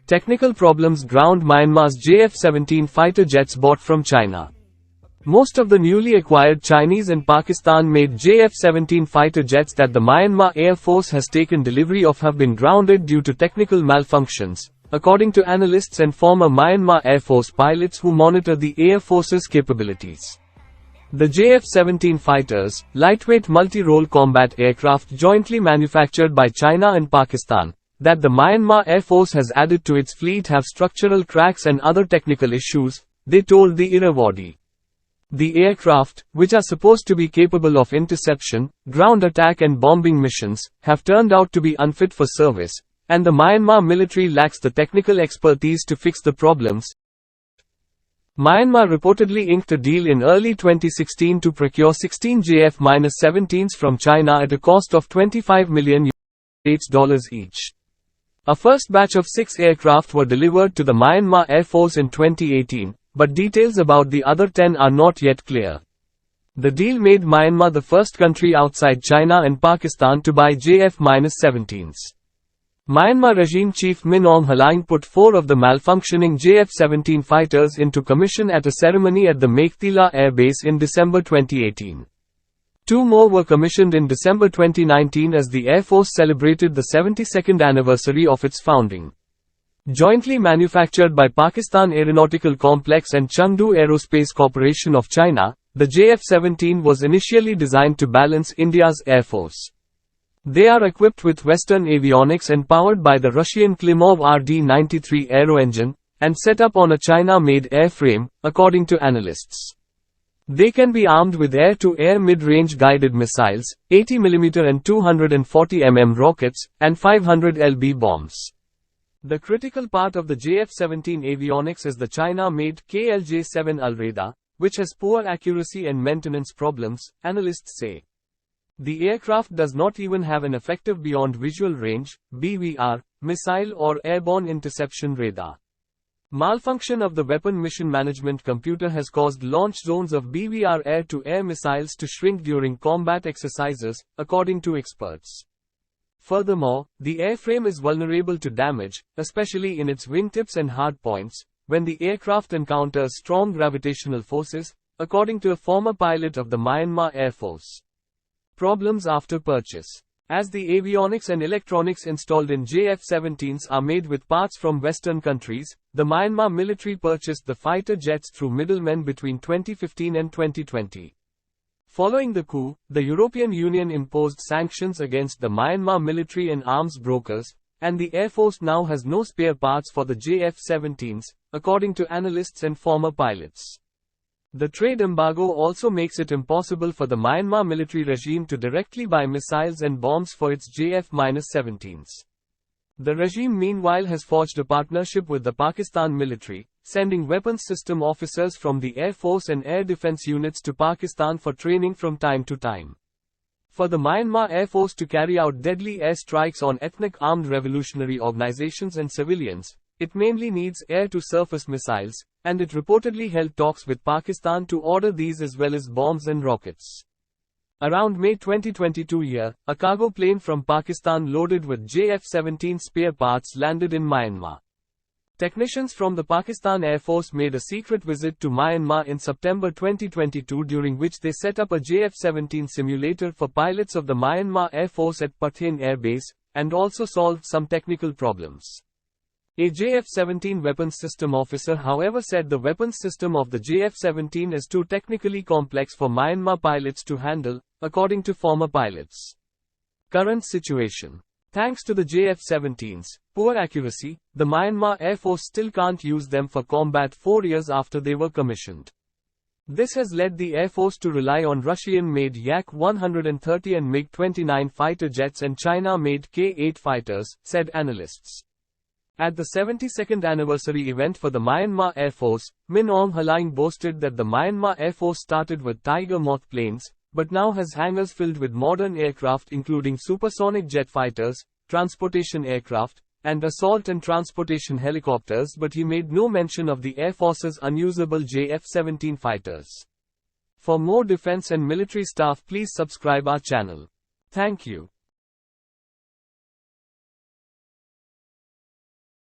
Technical problems ground Myanmar's JF-17 fighter jets bought from China. Most of the newly acquired Chinese and Pakistan-made JF-17 fighter jets that the Myanmar Air Force has taken delivery of have been grounded due to technical malfunctions, according to analysts and former Myanmar Air Force pilots who monitor the Air Force's capabilities. The JF-17 fighters, lightweight multi-role combat aircraft jointly manufactured by China and Pakistan, that the Myanmar Air Force has added to its fleet have structural cracks and other technical issues, they told the Irrawaddy. The aircraft, which are supposed to be capable of interception, ground attack and bombing missions, have turned out to be unfit for service, and the Myanmar military lacks the technical expertise to fix the problems. Myanmar reportedly inked a deal in early 2016 to procure 16 JF-17s from China at a cost of $25 million each. A first batch of 6 aircraft were delivered to the Myanmar Air Force in 2018, but details about the other 10 are not yet clear. The deal made Myanmar the first country outside China and Pakistan to buy JF-17s. Myanmar regime chief Min Aung Hlaing put 4 of the malfunctioning JF-17 fighters into commission at a ceremony at the Mekhtila Air Base in December 2018. 2 more were commissioned in December 2019 as the Air Force celebrated the 72nd anniversary of its founding. Jointly manufactured by Pakistan Aeronautical Complex and Chengdu Aerospace Corporation of China, the JF-17 was initially designed to balance India's Air Force. They are equipped with Western avionics and powered by the Russian Klimov RD-93 aero engine, and set up on a China-made airframe, according to analysts. They can be armed with air-to-air mid-range guided missiles, 80mm and 240mm rockets, and 500 lb bombs. The critical part of the JF-17 avionics is the China-made KLJ-7 radar, which has poor accuracy and maintenance problems, analysts say. The aircraft does not even have an effective beyond visual range, BVR, missile or airborne interception radar. Malfunction of the Weapon Mission Management computer has caused launch zones of BVR air-to-air missiles to shrink during combat exercises, according to experts. Furthermore, the airframe is vulnerable to damage, especially in its wingtips and hardpoints, when the aircraft encounters strong gravitational forces, according to a former pilot of the Myanmar Air Force. Problems after purchase. As the avionics and electronics installed in JF-17s are made with parts from Western countries, the Myanmar military purchased the fighter jets through middlemen between 2015 and 2020. Following the coup, the European Union imposed sanctions against the Myanmar military and arms brokers, and the Air Force now has no spare parts for the JF-17s, according to analysts and former pilots. The trade embargo also makes it impossible for the Myanmar military regime to directly buy missiles and bombs for its JF-17s. The regime meanwhile has forged a partnership with the Pakistan military, sending weapons system officers from the Air Force and air defense units to Pakistan for training from time to time. For the Myanmar Air Force to carry out deadly air strikes on ethnic armed revolutionary organizations and civilians, it mainly needs air-to-surface missiles, and it reportedly held talks with Pakistan to order these as well as bombs and rockets. Around May 2022 a cargo plane from Pakistan loaded with JF-17 spare parts landed in Myanmar. Technicians from the Pakistan Air Force made a secret visit to Myanmar in September 2022 during which they set up a JF-17 simulator for pilots of the Myanmar Air Force at Pathin Air Base, and also solved some technical problems. A JF-17 weapons system officer however said the weapons system of the JF-17 is too technically complex for Myanmar pilots to handle, according to former pilots. Current situation. Thanks to the JF-17's poor accuracy, the Myanmar Air Force still can't use them for combat 4 years after they were commissioned. This has led the Air Force to rely on Russian-made Yak-130 and MiG-29 fighter jets and China-made K-8 fighters, said analysts. At the 72nd anniversary event for the Myanmar Air Force, Min Aung Hlaing boasted that the Myanmar Air Force started with Tiger Moth planes, but now has hangars filled with modern aircraft including supersonic jet fighters, transportation aircraft, and assault and transportation helicopters, but he made no mention of the Air Force's unusable JF-17 fighters. For more defense and military stuff, please subscribe our channel. Thank you.